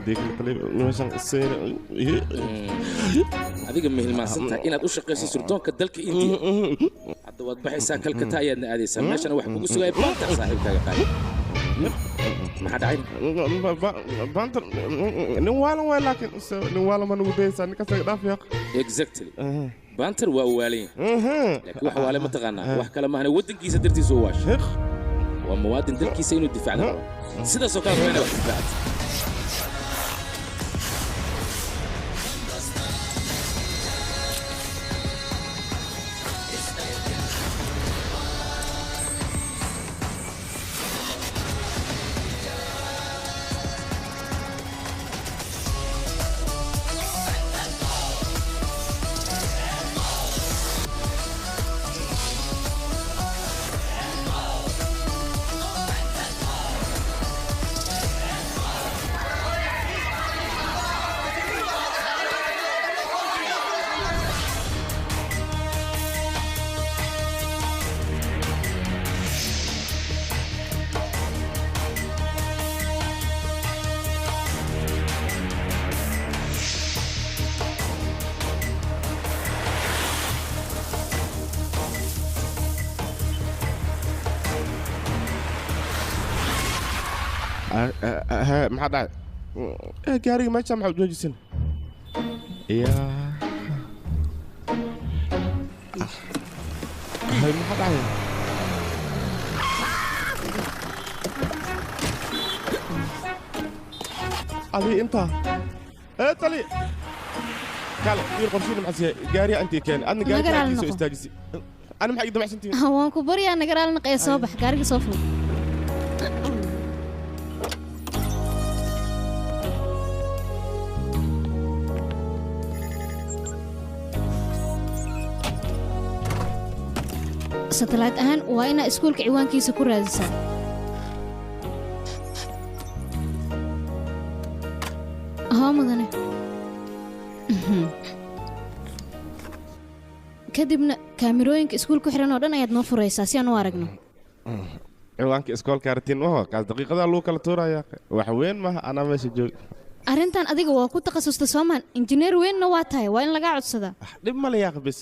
ديك اللي مثلا السير adiga mihilmaansantahay inaad u shaqayso sirdoonka dalka India hadda waad baxaysaa kalkata ayaadna aadaysaa meeshana wax kugu sugaya Banter saaxiibkaaga qaali maxaa dhacay Banter ninwaala way laakiin ninwaala ma nugu daysaa ninka saga dhaaf yaaq exactly Banter waa waalin laakiin wax waale ma taqaanaa wax kale ma ahna wadankiisa dartiisa oo waash waa muwaadin dalkiisa inuu difaacdo sidaas oo kale waa inaad difaacdo maxaa dhacay gaariga meesha maxaa u joojisan yaa maxaa dhacay adii intaa tali kale fiir qorshiina maxaa siiyay gaariga intii keen adna gaariga soo istaajisi ana maxaa idin macsantiin waan ku bariyaa nagaraal naqay soo bax gaariga soo ful satellite ahaan waa ina iskuulka ciwaankiisa ku raadisaa mudane kadibna kaamirooyinka iskuulka ku xiran oo dhan ayaad noo furaysaa si aan u aragno ciwaanka iskoolka artiin waho kaas daqiiqadaa lagu kala tuurayaa wax weyn maaha anaa meesha joog arrintan adiga waa ku takhasusta soomaan injineer weynna waa tahay waa in lagaa codsadaa dhib ma la yaaq bis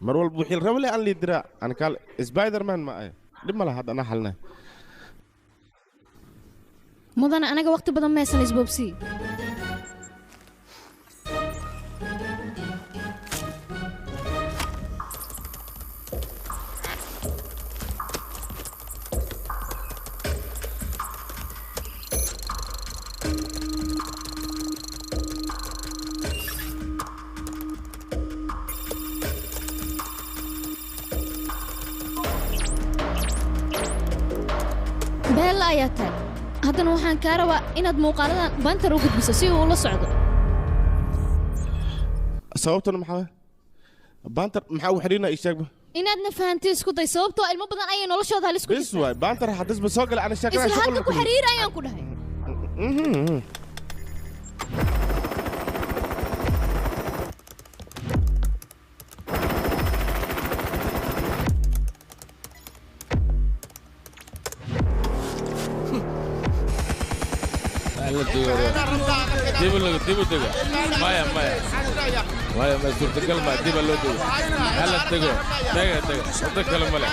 mar walba wixii rabo leh aan liidiraa aan kaal Spider-Man ma ay dhib ma laha hadda ana xalnaa mudane anaga waqti badan ma haysan isboobsi bella ayaa tahay haddana waxaan kaa rabaa inaad muuqaaladan Banter u gudbiso si uu ula socdo sababtuna maxaa Banter maxaa u xiriirna ishaagba inaadna fahantii isku day sababtoo ilmo badan ayay noloshooda halis ku bis waay Banter hadis ba soo gal ana shaqada isla hadda ku xiriir ayaan ku dhahay ديبو مايا ما صرت كلمة ديبو لو ديبو هلا تجو صدق كلمة لا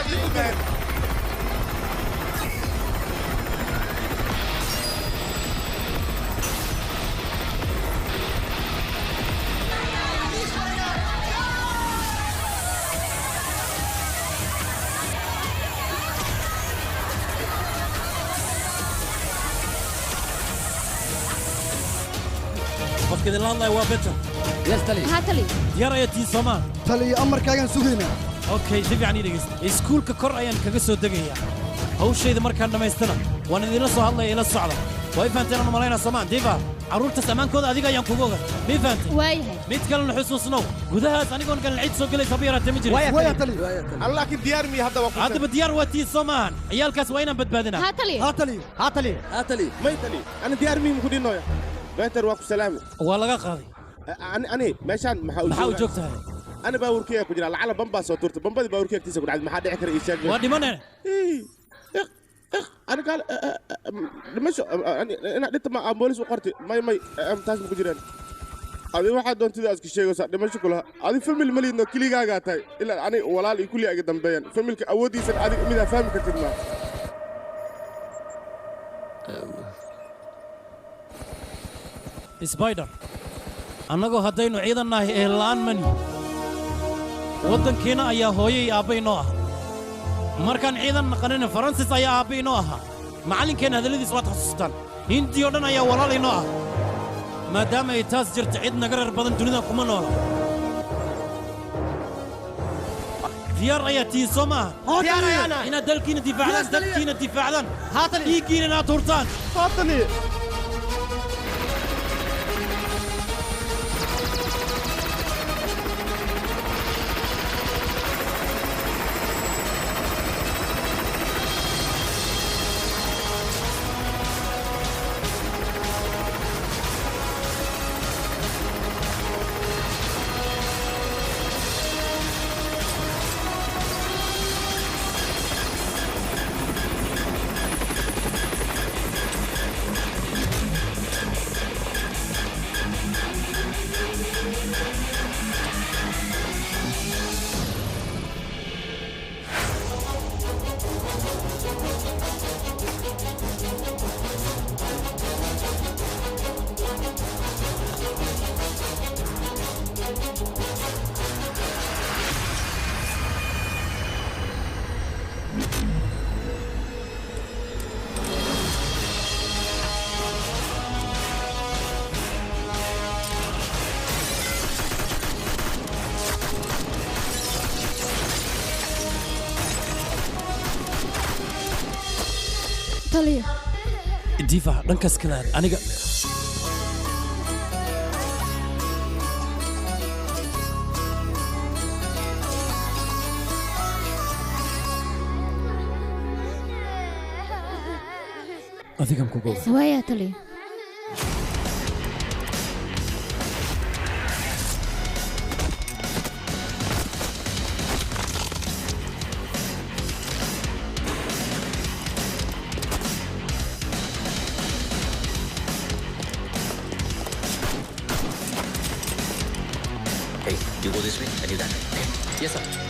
كذا الله يوافقك يستلي هاتلي يرى يتي سمان تلي أمر كاين سوقينا أوكي شوف يعني دقيس سكول ككر أيان كجسو دقيقة أول شيء إذا مركان لما يستلم وأنا إذا لصوا الله إلى الصعدة ويفهمت أنا ملاينا سمان ديفا عرور تسمان كذا أديك أيام كوجا بيفهمت واي ميتكلم الحسن سنو وده أنا يقول كان العيد سوق لي صبيرة تمجري ويا تلي الله كديار مي هذا وقت هذا بديار وتي سمان عيال كاس وين بدبادنا هاتلي ما يتلي أنا ديار مي مخدين نويا بيتر وقت سلامي والله قاضي أنا ماشان محاول جوكتها أنا باوركيا كجرا لعل بمبا صوتورت بمبا باوركيا تيسا كنت عاد ما حد يحكي إيشاك وادي من أنا أنا قال مش أنا قلت مع بوليس وقرتي ما تاس مكجران هذه واحد دون تداس كشيء وصار دمشق كلها هذه فيلم الملي إنه كلي قاعد هاي إلا أنا ولا لي كلي أقدم بيان فيلم الأودي سن هذه ميدا فاهم كتبنا سبايدر annagoo haddaynu ciidannahay eelaan mani waddankiina ayaa hooyay aabbay noo ah markaan ciidan naqanina faransis ayaa aabbay noo ahaa macallinkeenna hadalladiis waad xasuustaan hindii oo dhan ayaa walaalay noo ah maadaama ay taas jirta cid naga reer badan dunida kuma noola diyaar ayaa tiin soo maaha inaad dalkiina difaacdaan dhiiggiina inaad hurtaan دفاع دنكس كلام أنا أثقم كوكو سوايا تلي You go this way and you that way. Okay? Yes, sir.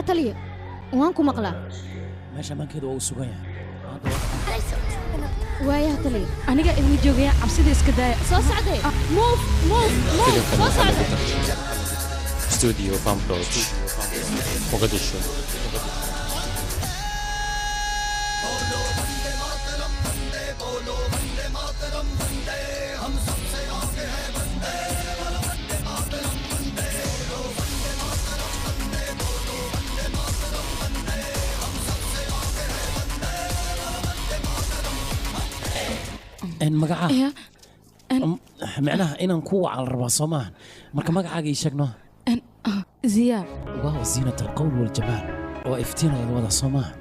هاتلي وانكم مقلا ماشي ما كده وسوقيا وايا هاتلي أنا قاعد ويجوجي عبسيدي إسكدايا صوص عدي موف صوص عدي استوديو فامبروج موغاديشو إن مقعة معناها إن نكوع على الربع صمان مركب مقعة يشجنه أن زياد واو زينة القول والجمال وافتينا الوضع صمان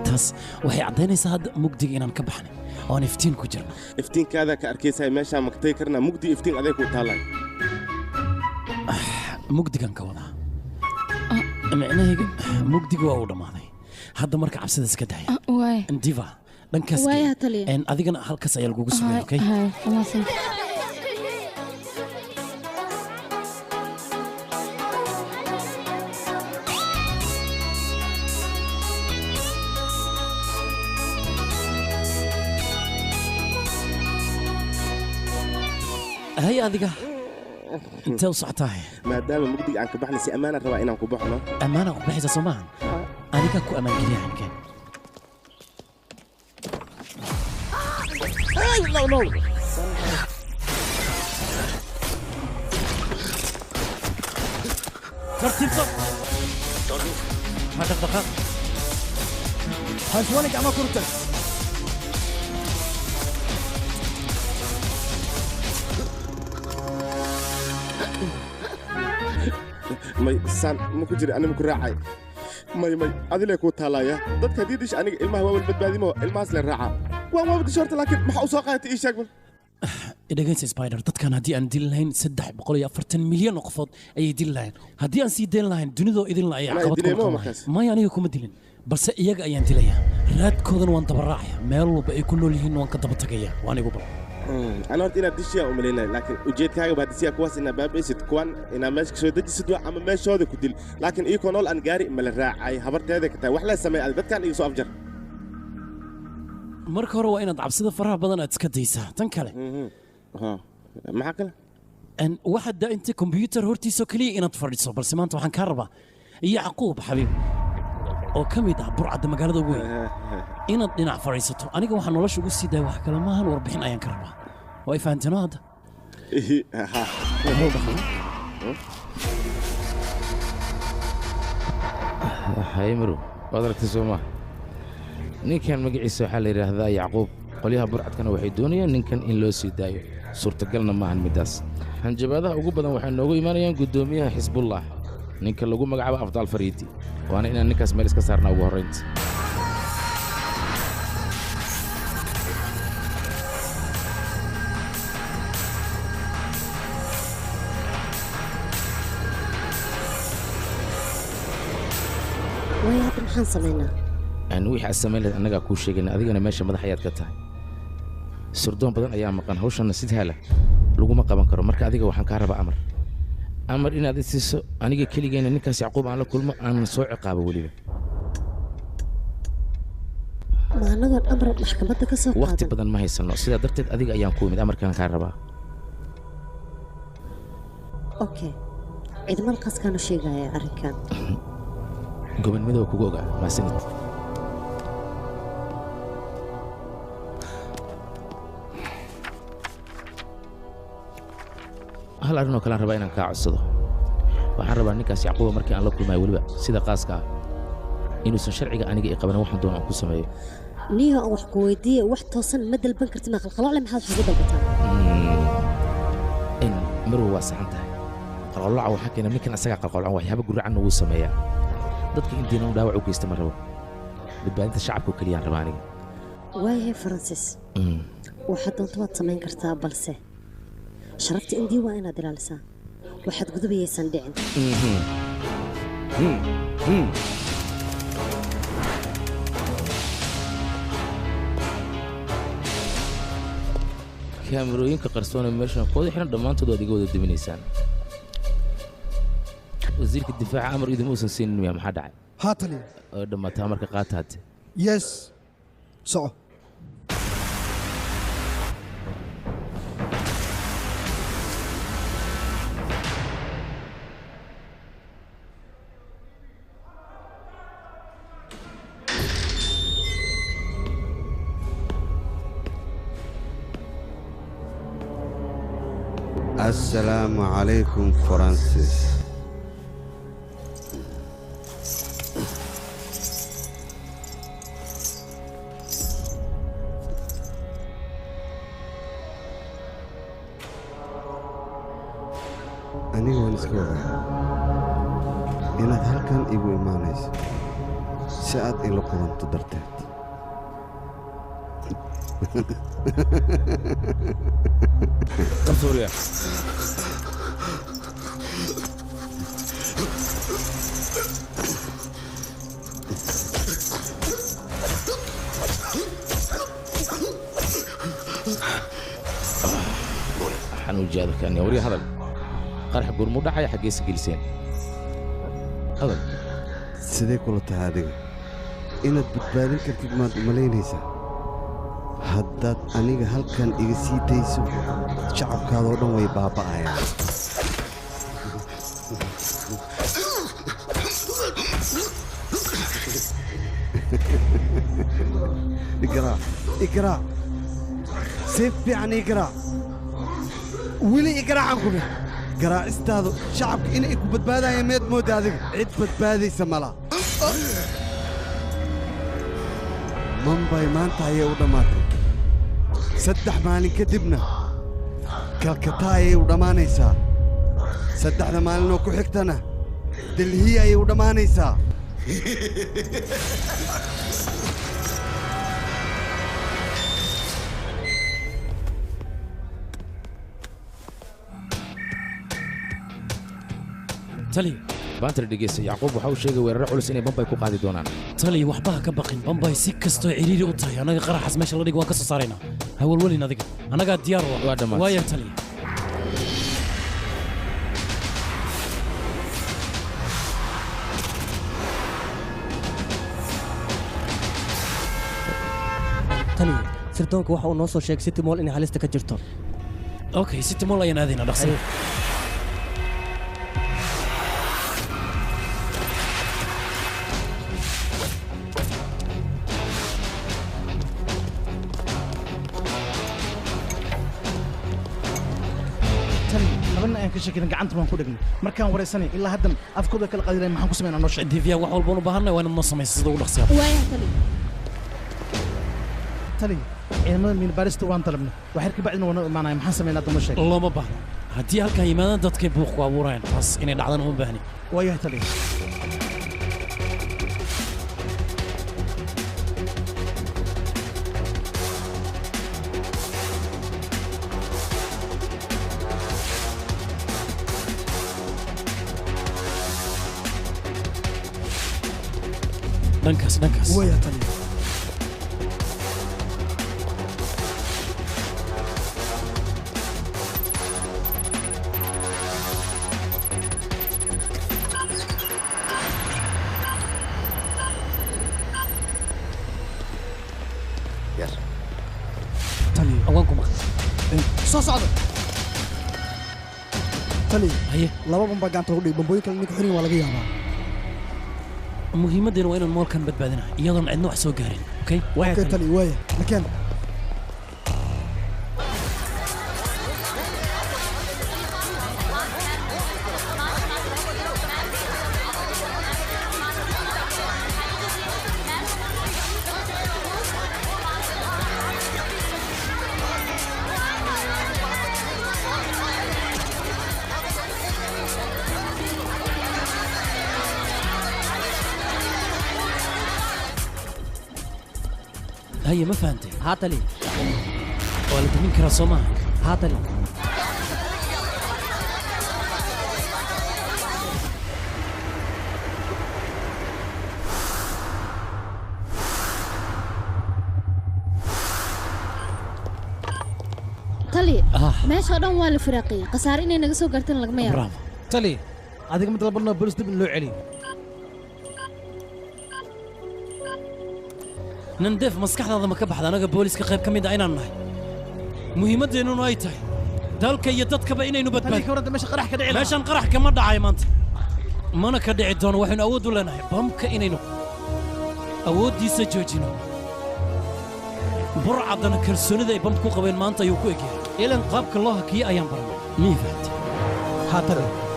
تاس وهي عديني ساد مقدي إن نكبحني وأنا افتين كجرنا افتين كذا كأركيس هاي ماشى مقتي كرنا مقدي افتين عليك وتالاي مقدي كان كوضع معناه مقدي قوة ماضي هذا مركب عبسد اسكداي واي ديفا دنكاس واي هاتلي إن أديكنا هالكاس أيال جوجو سوي أوكي هاي خلاص هيا هذيك انت وصعتها ما دام مقدي عنك بحنا سي امانه روا انان كبحنا امانه وبحيزه سماعا انا كاكو امان كلي عنك لا لا ترتيب صف ما تدخل هاشوانك عما كرتك ماي سان ممكن جري انا ممكن راعي ماي ادي كو تالايا dadka diidish aniga ilmaha waa badbaadimo ilmahaas la raaca waa wada shorta laakiin waxa uu soo qaatay ii sheeg bal dhageysa spider dadkan haddii aan dil lahayn 340 milyan oo qofood ayay dil lahayn haddii aan sii dayn lahayn dunidoo idin la ayaa caqabad ku maya aniga kuma dilin balse iyaga ayaan dilaya raadkoodan waan daba raacaya meel walba ay ku nool yihiin waan ka daba tagaya waan igu bal أنا قلت إن دشيا أملينا لكن وجيت كاجا بعد دشيا كواس إن باب إيش تكون إن ماشي شو دج سدوا أما ماشي هذا كدل لكن إيه كونول أنجاري مل الراعي هبرت هذا كتا وحلا السماء هذا كان يسوع أفجر marka hore waa inaad cabsida faraha badan aad iska daysaa tan kale maxaa kale waxaad daa inta kombiyuutar hortiisa kaliya inaad fadhiiso balse maanta waxaan kaa rabaa yacquub xabiib oo ka mid ah burcadda magaalada weyn inaad dhinac fadhiisato aniga waxaa nolosha ugu sii daaya wax kale maahan warbixin ayaan ka rabaa waa ay fahanteeno hadda haymaru waad aragtay soo maaha ninkan magaciisa waxaa la yidhaahdaa yacquub qolyaha burcadkana waxay doonayaan ninkan in loo sii daayo suurtagalna maahan middaas hanjabaadaha ugu badan waxay noogu imaanayaan guddoomiyaha xisbullah ninka lagu magacaabo afdaal fariidi waana inaan ninkaas meel iska saarnaa ugu horraynta ويا maxaan sameynaa wixii aad samayn lahayd annagaa kuu sheegayna adigana meesha madax ayaad ka tahay surdoon badan ayaa maqan hawshanna sid hala laguma qaban karo marka adiga waxaan kaa rabaa amar inaad i siiso aniga keligayna ninkaas yacquub aan la kulmo aanan soo ciqaabo weliba ma annagoon amar maxkamadda ka soo qaadan waqti badan ma haysano sidaa darteed adiga ayaan ku imid amarkaan kaa rabaa okay cid malkaas kaanu sheegaya arrinkan gobonimada waa kugu ogaa maasanid hal arrin oo kalean rabaa inaan kaa codsado waxaan rabaa ninkaas yacquuba markii aan la kulmayo weliba sida qaaska ah inuusan sharciga aniga i qabanin waxaan doona aan ku sameeyo niyo aan wax ku weydiiye wax toosan ma dalban karti ma qalqaloole maxaad wax ugu dalbataa in marwa waa saxan tahay qalqaloca waxaa keena ninkan asagaa qalqalocan waxyaaba guracanna wuu sameeyaa dadka intiina u dhaawac u geysta ma rabo badbaadinta shacabka oo keliyaan rabaa aniga waayahay faransis waxaad doonto waad samayn kartaa balse sharafta indii waa inaad ilaalisaa waxaad gudubayaysan dhicin kaamirooyinka qarsoone meeshan kooda xiran dhammaantood waad iga wada diminaysaan wasiirka difaaca amar idima uusan siinin miya maxaa dhacay haa taliya oo dhammaataa marka qaata hadde yes soco السلام عليكم فرانسيس aniga waan iska wadaa inaad halkan igu imaanayso si aad ila kulanto darteed Sooria. حنوجاد كان يوري هذا قرح قرمو دحاي حقيس جلسين هذا sidee kula tahay adiga inaad badbaadin kartid maad umalaynaysaa haddaad aniga halkan iga sii dayso shacabkaadoo dhan way baaba'ayaan iqraa si fiican iqraa weli iqraacan kule garaacistaadu shacabka inay ku badbaadayaan meed moodda adiga cid badbaadaysa mala mambay maanta ayay u dhammaatay 3 maalin kadibna kalkataa ayay u dhammaanaysaa 3 maalin oo ku xigtana delhi ayay u dhammaanaysaa tali baantar dhegeysta yacquub waxa uu sheegay weeraro culus inay bambay ku qaadi doonaan tali waxba ha ka baqin bambay si kastoo ciriiri u tahay annaga qaraxaas meesha la dhig waan ka soo saaraynaa ha walwalin adiga annagaa diyaar waa dhammaan waaya tali tali sirdoonka waxa uu noo soo sheegay city mall inay halista ka jirto okay city mall ayaan aadaynaa dhaqsi gacanta waan ku dhagnay markaan wareysanay ilaa haddan afkooda kala qadiray maxaan ku sameynaa noo sheeg divya wax walba u baahanay waa inaad noo samaysa sida ugu dhaqsiya waaya tali ciidamada miilbaarista waan talabnay waxyar ka bacdina waa noo imaanaya maxaan sameynaa hadda noo sheeg looma baahno haddii halkan yimaadaan dadkay buuq ku abuurayaan taas inay dhacdana uma baahni waayahay tali dhankaas waya tali yes tali awaan ku maqan soo socda tali haye laba bambaa gacanta lagu dhigay bambooyin kale ninka xirin waa laga yaabaa muhiimaddeena waa inaan moolkan badbaadina iyadoon cidna wax soo gaarin okay okay tali waaya lakeen هيا ما فهمتي هاتلي ولد من كراسو معك هاتلي tali meesha oo dhan waa la firaaqiyay qasaar inay naga soo gaartaan lagama yaabo bravo tali adiga mid labarno bolis dib in loo celiyo نندف مسكحنا هذا ما كبح أنا بوليس كقريب كم يدعينا نهاي مهمة إنه نايته ذلك يدتك بيني نبت تلي كورة مش قرح كده مش نقرح كم دعاي مانت ما أنا كده عدون وحين أود ولا نهاي بام كإني نو أود يسجوجينه برع عدنا كرسوني ذا بام تكون قبل مانتا يوكو إجي إلى نقابك الله كي أيام برا مين فهمت هاتلي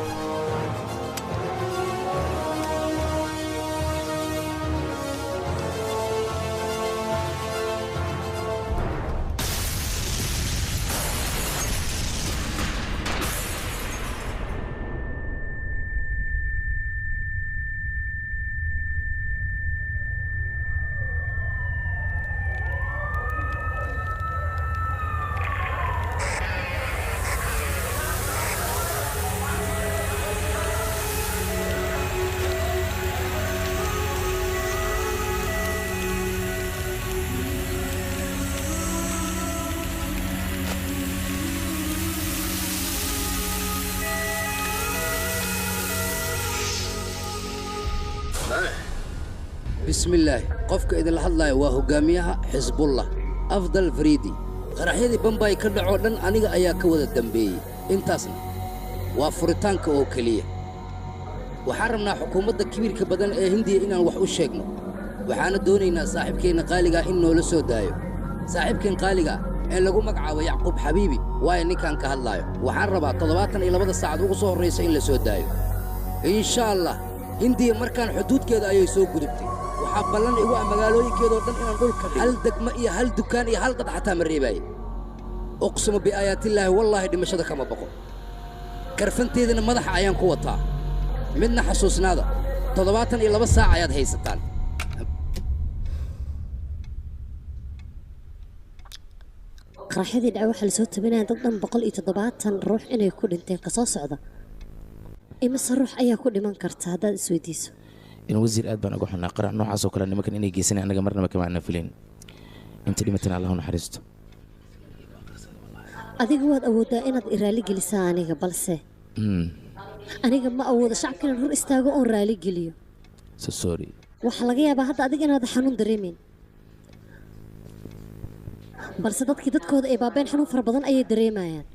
بسم الله قفك إذا لحظة وهو قاميها حزب الله afdal fariidi qaraxyadii bambay ka dhacoo dhan aniga ayaa ka wada dambeeyey intaasna waa furitaanka oo keliya waxaan rabnaa xukuumadda kibirka badan ee hindiya inaan wax u sheegno waxaana doonaynaa saaxiibkeenna qaaligaa in noola soo daayo saaxiibkeen qaaligaa ee lagu magacaabo yacquub xabiibi waayo ninkaan ka hadlaayo waxaan rabaa 72 saacad ugu soo horraysa in la soo daayo insha allah hindiya markaan xuduudkeeda ayay soo gudubtay waxaa ballan igu ah magaalooyinkeedoo dhan inaan dhulka hal degmo iyo hal dukaan iyo hal dad xataa ma reebaaye uqsimu biaayaatillaahi wallaahi dhimashada kama baqo karfanteedana madaxa ayaan ku wataa midna xasuusnaada 72 saac ayaad haysataan qaraxyadii dhaca waxaa lasoo tabinaya dad dhan 170 ruux inay ku dhinteen ka soo socda imise ruux ayaa ku dhiman karta haddaad isweydiiso in wasiir aad baan uga xunnaa qarax noocaas oo kale nimankan inay geysanay annaga marnaba kama aanan filayn inta dhimatana allah u naxariisto adiga waad awooddaa inaad i raali gelisaa aniga balse aniga ma awoodo shacabka inaan hor istaago oon raali geliyo sorry waxaa laga yaabaa hadda adiga inaad xanuun dareemeyn balse dadkii dadkooda ay baabeen xanuun fara badan ayay dareemayaan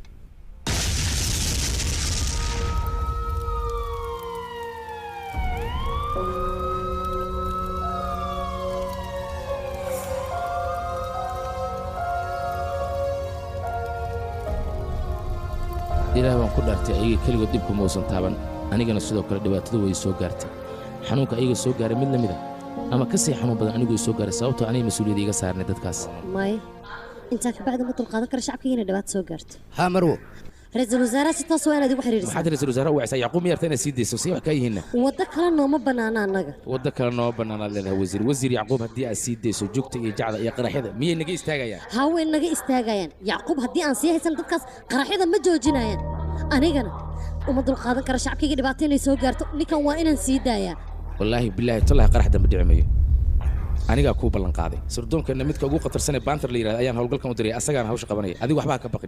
ilaah baan ku dhaartay ayaga keligood dhibku mausan taaban anigana sidoo kale dhibaatadu way soo gaartay xanuunka ayaga soo gaaray mid la mid a ama ka sii xanuun badan anigu soo gaaray sababtoo aniga mas-uuliyadda iga saarnay dadkaas may intaa ka bacdi ma dulqaadan kara shacabkii inay dhibaato soo gaarto haa marwo ra-iisul wasaaraha si toos waa inaad igu xiriirisaa maxaad ra-iisul wasaaraha u wacsaa yacquub miyarta inaad sii dayso si wax kaa yihiinna waddo kale nooma bannaana annaga waddo kale nooma bannaanaad leedahay wasiir yacquub haddii aad sii dayso joogta iyo jacda iyo qaraxyada miyay naga istaagayaan haa way naga istaagayaan yacquub haddii aan sii haysan dadkaas qaraxyada ma joojinayaan anigana uma dulqaadan kara shacabkayga dhibaato inay soo gaarto ninkan waa inaan sii daayaa wallaahi bilaahi tallahi qarax dambe dhici mayo anigaa kuu ballan qaaday sirdoonkeena midka ugu khatarsanee baantar la yidhahda ayaan howlgalkan u diray asagaana hawsha qabanaya adigu waxbaa ka baqin